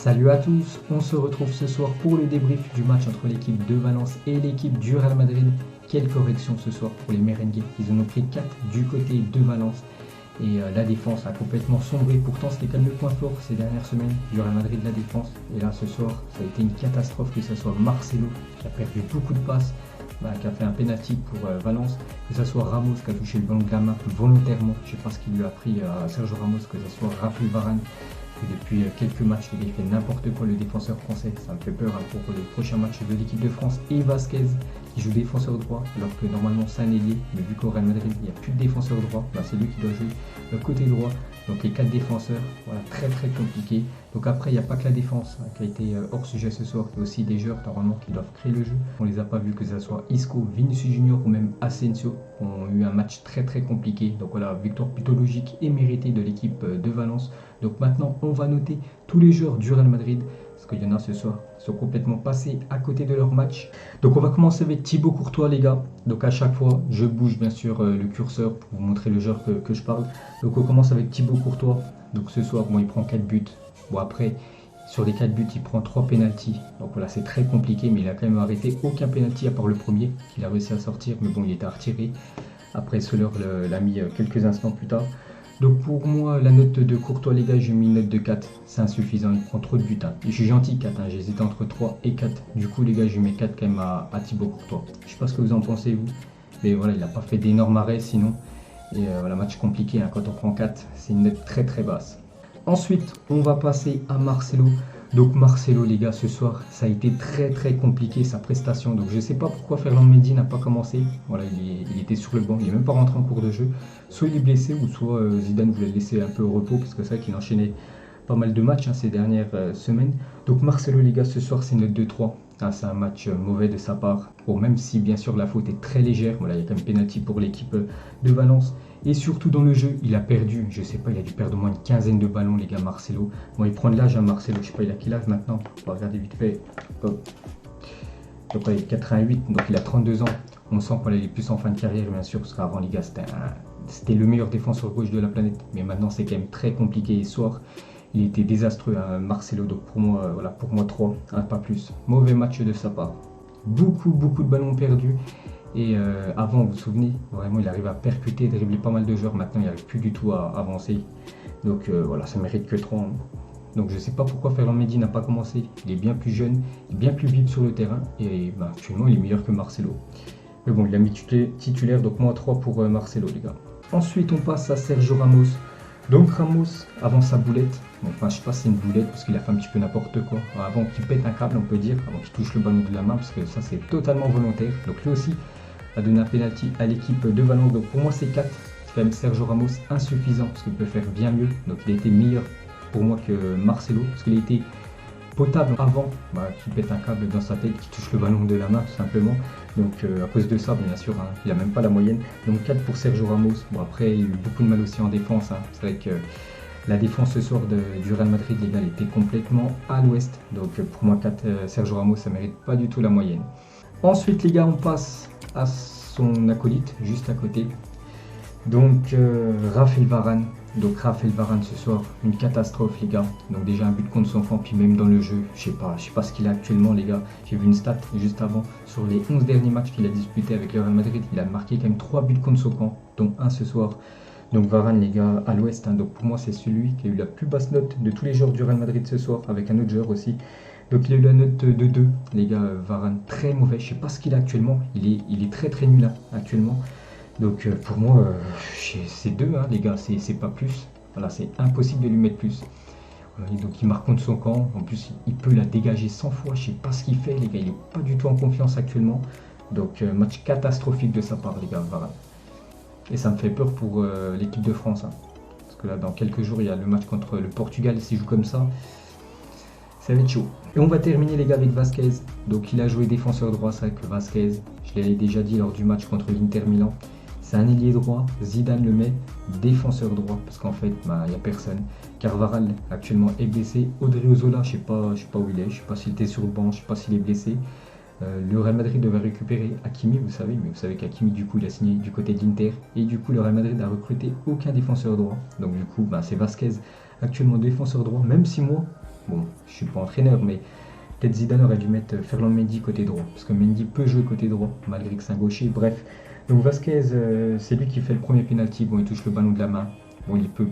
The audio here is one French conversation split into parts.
Salut à tous, on se retrouve ce soir pour le débrief du match entre l'équipe de Valence et l'équipe du Real Madrid. Quelle correction ce soir pour les merengues, ils en ont pris 4 du côté de Valence et la défense a complètement sombré. Pourtant c'était quand même le point fort ces dernières semaines du Real Madrid, la défense. Et là ce soir ça a été une catastrophe, que ce soit Marcelo qui a perdu beaucoup de passes, qui a fait un penalty pour Valence, que ce soit Ramos qui a touché le ballon de la main volontairement, je ne sais pas ce qu'il lui a pris à Sergio Ramos, que ce soit Raphaël Varane. Et depuis quelques matchs, il fait n'importe quoi, le défenseur français. Ça me fait peur pour les prochains matchs de l'équipe de France. Et Vasquez qui joue défenseur droit, alors que normalement c'est un ailier. Mais vu qu'au Real Madrid il n'y a plus de défenseur droit, c'est lui qui doit jouer le côté droit. Donc les 4 défenseurs, voilà, très très compliqué. Donc après il n'y a pas que la défense qui a été hors sujet ce soir, il y a aussi des joueurs normalement qui doivent créer le jeu. On les a pas vus, que ce soit Isco, Vinicius Junior ou même Asensio, ont eu un match très très compliqué. Donc voilà, victoire plutôt logique et méritée de l'équipe de Valence. Donc maintenant on va noter tous les joueurs du Real Madrid, parce qu'il y en a ce soir qui sont complètement passés à côté de leur match. Donc on va commencer avec Thibaut Courtois les gars. Donc à chaque fois je bouge bien sûr le curseur pour vous montrer le joueur que je parle. Donc on commence avec Thibaut Courtois. Donc ce soir bon, il prend 4 buts. Bon après sur les 4 buts il prend 3 pénaltys. Donc voilà, c'est très compliqué, mais il a quand même arrêté aucun pénalty à part le premier qu'il a réussi à sortir, mais bon il était retiré. Après Soler l'a mis quelques instants plus tard. Donc pour moi, la note de Courtois les gars, j'ai mis une note de 4, c'est insuffisant, il prend trop de buts. Je suis gentil 4, j'hésite entre 3 et 4. Du coup les gars, je mets 4 quand même à Thibaut Courtois. Je sais pas ce que vous en pensez vous, mais voilà, il n'a pas fait d'énormes arrêts sinon. Et voilà, match compliqué, quand on prend 4, c'est une note très très basse. Ensuite, on va passer à Marcelo. Donc Marcelo les gars, ce soir ça a été très très compliqué sa prestation. Donc je sais pas pourquoi Ferland Mendy n'a pas commencé. Voilà, il était sur le banc, il n'est même pas rentré en cours de jeu. Soit il est blessé ou soit Zidane voulait le laisser un peu au repos, parce que c'est vrai qu'il enchaînait pas mal de matchs ces dernières semaines. Donc Marcelo les gars, ce soir c'est une note de 3. C'est un match mauvais de sa part. Bon, même si bien sûr la faute est très légère, voilà, il y a quand même pénalty pour l'équipe de Valence. Et surtout dans le jeu, il a perdu, je sais pas, il a dû perdre au moins une quinzaine de ballons les gars, Marcelo. Bon, il prend de l'âge Marcelo, je sais pas, il a quel âge maintenant? On va regarder vite fait. Hop. Donc il est 88, donc il a 32 ans. On sent qu'il est plus en fin de carrière bien sûr, parce qu'avant les gars c'était le meilleur défenseur gauche de la planète. Mais maintenant c'est quand même très compliqué. Et ce soir, il était désastreux Marcelo, donc pour moi, voilà, pour moi 3, pas plus. Mauvais match de sa part. Beaucoup de ballons perdus. Et avant, vous vous souvenez, vraiment il arrive à percuter, dribbler pas mal de joueurs. Maintenant il n'arrive plus du tout à avancer. Donc voilà, ça mérite que 3. Donc je sais pas pourquoi Ferland Mendy n'a pas commencé. Il est bien plus jeune, bien plus vite sur le terrain. Et actuellement il est meilleur que Marcelo. Mais bon, il a mis titulaire, donc moi 3 pour Marcelo les gars. Ensuite on passe à Sergio Ramos. Donc Ramos, avant sa boulette, bon, enfin je sais pas si c'est une boulette parce qu'il a fait un petit peu n'importe quoi. Avant qu'il pète un câble on peut dire, avant qu'il touche le ballon de la main, parce que ça c'est totalement volontaire. Donc lui aussi a donné un penalty à l'équipe de Valence. Donc pour moi c'est 4. C'est quand même Sergio Ramos insuffisant, parce qu'il peut faire bien mieux. Donc il a été meilleur pour moi que Marcelo, parce qu'il a été potable avant qu'il pète un câble dans sa tête, qu'il touche le ballon de la main tout simplement. Donc à cause de ça, bien sûr, il n'a même pas la moyenne. Donc 4 pour Sergio Ramos. Bon après, il y a eu beaucoup de mal aussi en défense. C'est vrai que la défense ce soir du Real Madrid, les gars, elle était complètement à l'ouest. Donc pour moi 4, Sergio Ramos, ça mérite pas du tout la moyenne. Ensuite les gars, on passe à son acolyte, juste à côté. Donc Raphaël Varane. Donc Raphaël Varane ce soir, une catastrophe les gars. Donc déjà un but contre son camp, puis même dans le jeu, je sais pas ce qu'il a actuellement les gars. J'ai vu une stat juste avant, sur les 11 derniers matchs qu'il a disputés avec le Real Madrid, il a marqué quand même 3 buts contre son camp, dont un ce soir. Donc Varane les gars, à l'ouest, donc pour moi c'est celui qui a eu la plus basse note de tous les joueurs du Real Madrid ce soir, avec un autre joueur aussi. Donc il a eu la note de 2, les gars, Varane très mauvais, je sais pas ce qu'il a actuellement, il est très nul actuellement. Donc pour moi, c'est 2 les gars, c'est pas plus. Voilà, c'est impossible de lui mettre plus. Donc il marque contre son camp, en plus il peut la dégager 100 fois, je sais pas ce qu'il fait les gars, il est pas du tout en confiance actuellement. Donc match catastrophique de sa part les gars, Varane. Et ça me fait peur pour l'équipe de France. Parce que là dans quelques jours il y a le match contre le Portugal, s'il joue comme ça va être chaud. Et on va terminer les gars avec Vasquez. Donc il a joué défenseur droit, c'est vrai que Vasquez, je l'avais déjà dit lors du match contre l'Inter Milan. C'est un ailier droit, Zidane le met défenseur droit parce qu'en fait il n'y a personne. Carvajal actuellement est blessé. Odriozola, je sais pas où il est, je sais pas s'il était sur le banc, je sais pas s'il est blessé. Le Real Madrid devait récupérer Hakimi, vous savez, mais vous savez qu'Hakimi du coup il a signé du côté de l'Inter et du coup le Real Madrid a recruté aucun défenseur droit. Donc du coup c'est Vasquez actuellement défenseur droit, même si moi Bon, je suis pas entraîneur, mais peut-être Zidane aurait dû mettre Ferland Mendy côté droit, parce que Mendy peut jouer côté droit, malgré que c'est un gaucher. Bref, donc Vasquez, c'est lui qui fait le premier penalty. Bon, il touche le ballon de la main. Bon, il peut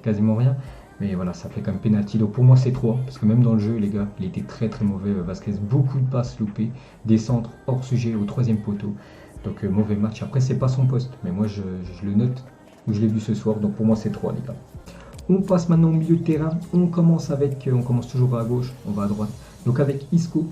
quasiment rien, mais voilà, ça fait quand même penalty. Donc pour moi, c'est 3, parce que même dans le jeu, les gars, il était très très mauvais. Vasquez, beaucoup de passes loupées, des centres hors sujet au troisième poteau. Donc mauvais match. Après, c'est pas son poste, mais moi, je le note où je l'ai vu ce soir. Donc pour moi, c'est 3, les gars. On passe maintenant au milieu de terrain. On commence toujours à gauche, on va à droite. Donc avec Isco.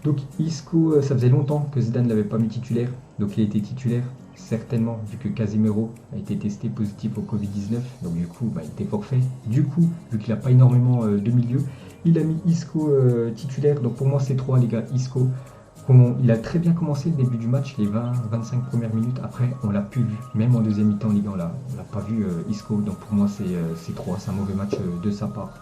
Donc Isco, ça faisait longtemps que Zidane ne l'avait pas mis titulaire. Donc il a été titulaire, certainement, vu que Casemiro a été testé positif au Covid-19. Donc du coup, il était forfait. Du coup, vu qu'il n'a pas énormément de milieu, il a mis Isco titulaire. Donc pour moi, c'est 3, les gars. Isco, il a très bien commencé le début du match, les 20-25 premières minutes. Après, on l'a plus vu. Même en deuxième mi-temps, les gars, on l'a pas vu Isco. Donc pour moi, c'est 3. C'est un mauvais match de sa part.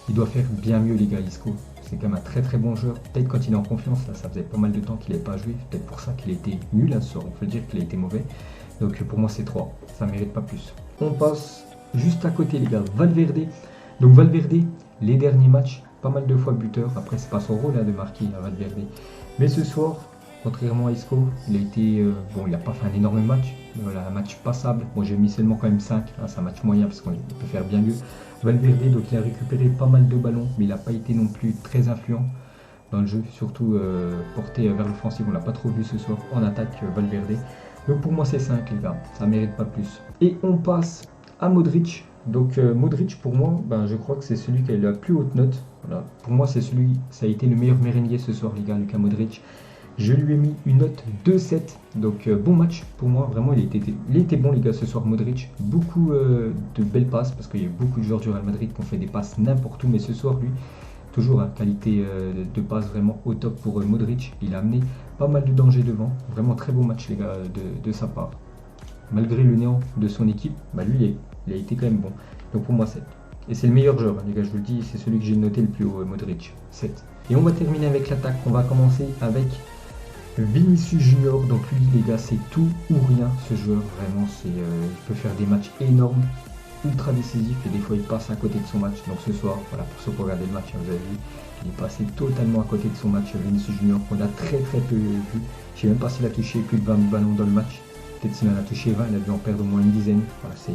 Il doit faire bien mieux, les gars, Isco. C'est quand même un très très bon joueur. Peut-être quand il est en confiance, là, ça faisait pas mal de temps qu'il n'avait pas joué. Peut-être pour ça qu'il a été nul à ce soir. On peut dire qu'il a été mauvais. Donc pour moi, c'est 3. Ça ne mérite pas plus. On passe juste à côté, les gars. Valverde. Donc Valverde, les derniers matchs, pas mal de fois buteur. Après, c'est pas son rôle de marquer à Valverde. Mais ce soir, contrairement à Isco, il a été. Bon, il n'a pas fait un énorme match. Mais voilà, un match passable. Bon, j'ai mis seulement quand même 5. Hein, c'est un match moyen parce qu'on peut faire bien mieux. Valverde, donc il a récupéré pas mal de ballons, mais il n'a pas été non plus très influent dans le jeu, surtout porté vers l'offensive. On l'a pas trop vu ce soir en attaque, Valverde. Donc pour moi, c'est 5, les gars. Ça mérite pas plus. Et on passe à Modric. Donc Modric, pour moi, je crois que c'est celui qui a eu la plus haute note. Voilà. Pour moi, ça a été le meilleur merengue ce soir, les gars, Luka Modric. Je lui ai mis une note 2,7. Donc bon match pour moi, vraiment il était bon, les gars, ce soir. Modric, beaucoup de belles passes, parce qu'il y a eu beaucoup de joueurs du Real Madrid qui ont fait des passes n'importe où, mais ce soir lui, toujours qualité de passe vraiment au top pour Modric. Il a amené pas mal de danger devant, vraiment très beau match, les gars, de sa part. Malgré le néant de son équipe, lui il a été quand même bon. Donc pour moi 7. Et c'est le meilleur joueur, les gars, je vous le dis, c'est celui que j'ai noté le plus haut, Modric, 7. Et on va terminer avec l'attaque. On va commencer avec Vinicius Junior. Donc lui, les gars, c'est tout ou rien, ce joueur. Vraiment, il peut faire des matchs énormes, ultra décisifs, et des fois il passe à côté de son match. Donc ce soir, voilà, pour ceux qui regardent le match, vous avez vu, il est passé totalement à côté de son match. Vinicius Junior, on a très très peu vu. Je ne sais même pas s'il a touché plus de 20 ballons dans le match. Peut-être s'il en a touché 20, il a dû en perdre au moins une dizaine. Voilà, c'est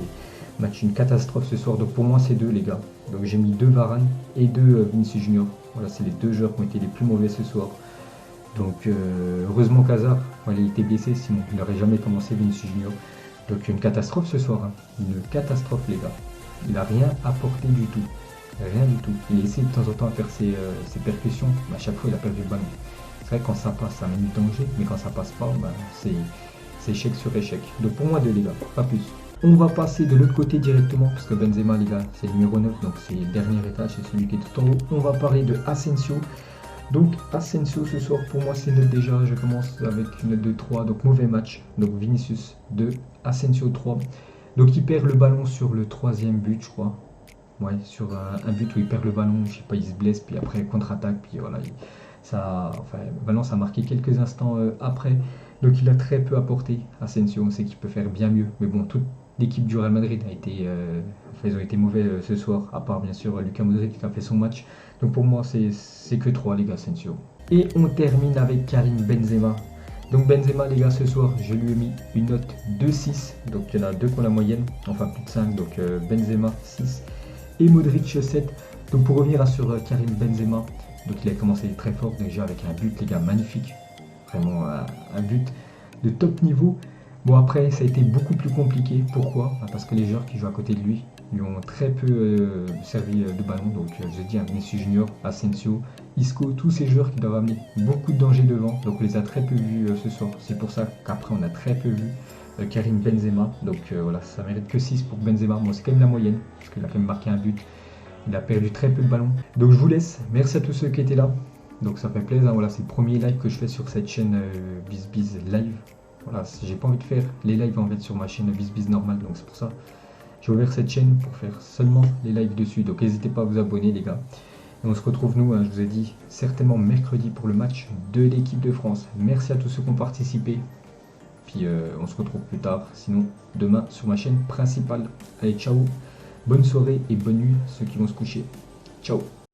match une catastrophe ce soir. Donc pour moi, c'est 2, les gars. Donc j'ai mis 2 Varane et 2 Vinicius Junior. Voilà, c'est les 2 joueurs qui ont été les plus mauvais ce soir. Donc heureusement qu'Hazard, il était blessé, sinon il n'aurait jamais commencé Vinicius Junior. Donc une catastrophe ce soir, hein. Une catastrophe, les gars. Il n'a rien apporté du tout. Rien du tout. Il essaie de temps en temps à faire ses percussions, mais à chaque fois il a perdu le ballon. C'est vrai que quand ça passe, ça mène du danger, mais quand ça passe pas, c'est échec sur échec. Donc pour moi 2, les gars, pas plus. On va passer de l'autre côté directement, parce que Benzema, les gars, c'est le numéro 9, donc c'est le dernier étage, c'est celui qui est tout en haut. On va parler de Asensio. Donc Asensio ce soir, pour moi c'est note déjà, je commence avec une note de 3, donc mauvais match. Donc Vinicius 2, Asensio 3. Donc il perd le ballon sur le 3e but, je crois. Ouais, sur un but où il perd le ballon, je sais pas, il se blesse, puis après contre-attaque, puis voilà. Valence a marqué quelques instants après. Donc il a très peu apporté, Asensio. On sait qu'il peut faire bien mieux, mais bon, toute l'équipe du Real Madrid ils ont été mauvais ce soir, à part bien sûr Luka Modric qui a fait son match. Donc pour moi, c'est que 3, les gars, Asensio. Et on termine avec Karim Benzema. Donc Benzema, les gars, ce soir, je lui ai mis une note de 6. Donc il y en a 2 pour la moyenne, enfin plus de 5. Donc Benzema 6 et Modric 7. Donc pour revenir sur Karim Benzema, donc il a commencé très fort déjà avec un but, les gars, magnifique. Vraiment un but de top niveau. Bon, après, ça a été beaucoup plus compliqué. Pourquoi ? Parce que les joueurs qui jouent à côté de lui ont très peu servi de ballon. Donc, je dis, Vinicius Junior, Asensio, Isco, tous ces joueurs qui doivent amener beaucoup de danger devant. Donc, on les a très peu vus ce soir. C'est pour ça qu'après, on a très peu vu Karim Benzema. Donc, voilà, ça mérite que 6 pour Benzema. Bon, c'est quand même la moyenne, parce qu'il a quand même marqué un but. Il a perdu très peu de ballons. Donc, je vous laisse. Merci à tous ceux qui étaient là. Donc ça fait plaisir, voilà, c'est le premier live que je fais sur cette chaîne BizBiz Live. Voilà, j'ai pas envie de faire les lives en fait sur ma chaîne BizBiz normale, donc c'est pour ça j'ai ouvert cette chaîne pour faire seulement les lives dessus. Donc n'hésitez pas à vous abonner, les gars. Et on se retrouve nous, je vous ai dit, certainement mercredi pour le match de l'équipe de France. Merci à tous ceux qui ont participé. Puis on se retrouve plus tard, sinon demain sur ma chaîne principale. Allez, ciao, bonne soirée et bonne nuit ceux qui vont se coucher. Ciao.